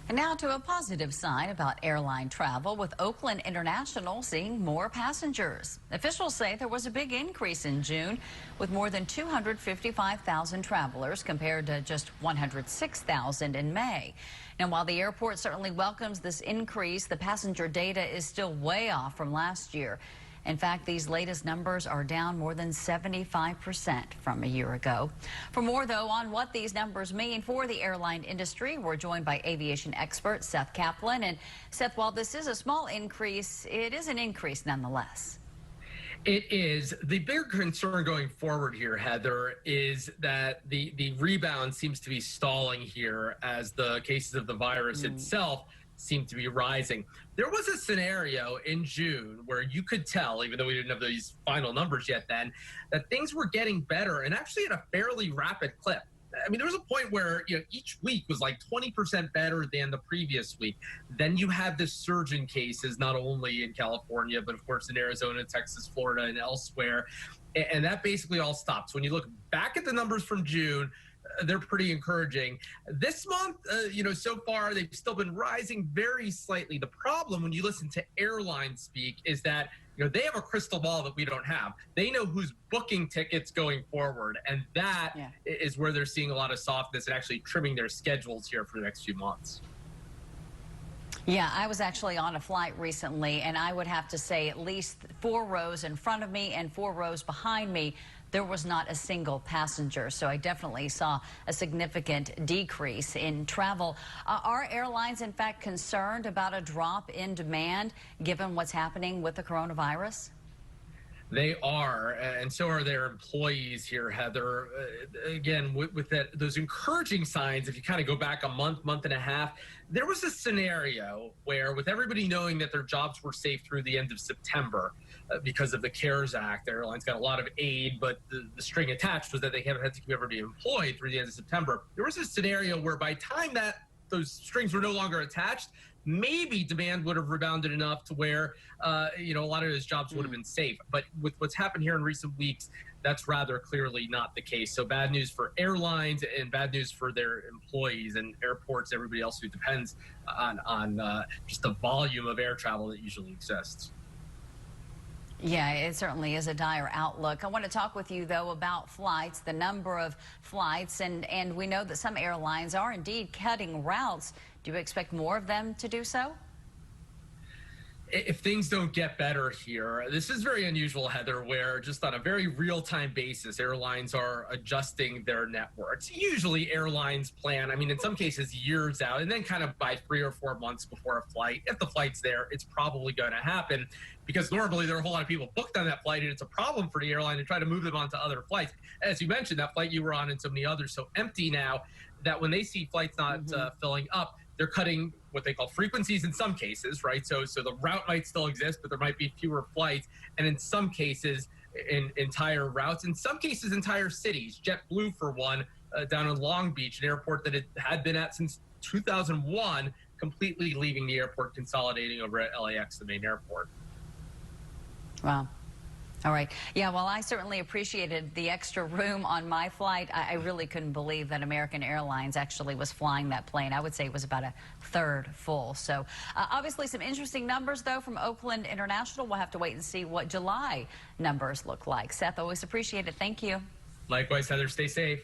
And now to a positive sign about airline travel, with Oakland International seeing more passengers. Officials say there was a big increase in June, with more than 255,000 travelers compared to just 106,000 in May. Now, while the airport certainly welcomes this increase, the passenger data is still way off from last year. In fact, these latest numbers are down more than 75% from a year ago. For more, though, on what these numbers mean for the airline industry, we're joined by aviation expert Seth Kaplan. And Seth, while this is a small increase, it is an increase nonetheless. It is. The bigger concern going forward here, Heather, is that the rebound seems to be stalling here as the cases of the virus itself seem to be rising. There was a scenario in June where you could tell, even though we didn't have these final numbers yet then, that things were getting better and actually at a fairly rapid clip. I mean, there was a point where each week was like 20% better than the previous week. Then you had this surge in cases, not only in California, but of course in Arizona, Texas, Florida, and elsewhere. And that basically all stopped. So when you look back at the numbers from June, they're pretty encouraging. This month, so far, they've still been rising very slightly. The problem when you listen to airlines speak is that, they have a crystal ball that we don't have. They know who's booking tickets going forward, and that is where they're seeing a lot of softness and actually trimming their schedules here for the next few months. Yeah, I was actually on a flight recently, and I would have to say at least 4 rows in front of me and 4 rows behind me, there was not a single passenger. So I definitely saw a significant decrease in travel. Are airlines, in fact, concerned about a drop in demand given what's happening with the coronavirus? They are, and so are their employees here, Heather. Again, with those encouraging signs, if you kind of go back a month and a half, there was a scenario where, with everybody knowing that their jobs were safe through the end of September because of the CARES Act, the airlines got a lot of aid, but the string attached was that they haven't had to keep everybody employed through the end of September. There was a scenario where by the time that those strings were no longer attached, maybe demand would have rebounded enough to where, a lot of those jobs would have been safe. But with what's happened here in recent weeks, that's rather clearly not the case. So bad news for airlines and bad news for their employees and airports, everybody else who depends on just the volume of air travel that usually exists. Yeah, it certainly is a dire outlook. I want to talk with you, though, about flights, the number of flights, and we know that some airlines are indeed cutting routes. Do you expect more of them to do so? If things don't get better here, this is very unusual, Heather, where just on a very real-time basis, airlines are adjusting their networks. Usually airlines plan, in some cases years out, and then kind of by 3 or 4 months before a flight. If the flight's there, it's probably going to happen because normally there are a whole lot of people booked on that flight, and it's a problem for the airline to try to move them onto other flights. As you mentioned, that flight you were on and so many others so empty now that when they see flights not filling up, they're cutting what they call frequencies in some cases, right? So the route might still exist, but there might be fewer flights. And in some cases, entire routes, in some cases, entire cities. JetBlue, for one, down in Long Beach, an airport that it had been at since 2001, completely leaving the airport, consolidating over at LAX, the main airport. Wow. All right. Yeah, well, I certainly appreciated the extra room on my flight. I really couldn't believe that American Airlines actually was flying that plane. I would say it was about a third full. So obviously some interesting numbers, though, from Oakland International. We'll have to wait and see what July numbers look like. Seth, always appreciate it. Thank you. Likewise, Heather. Stay safe.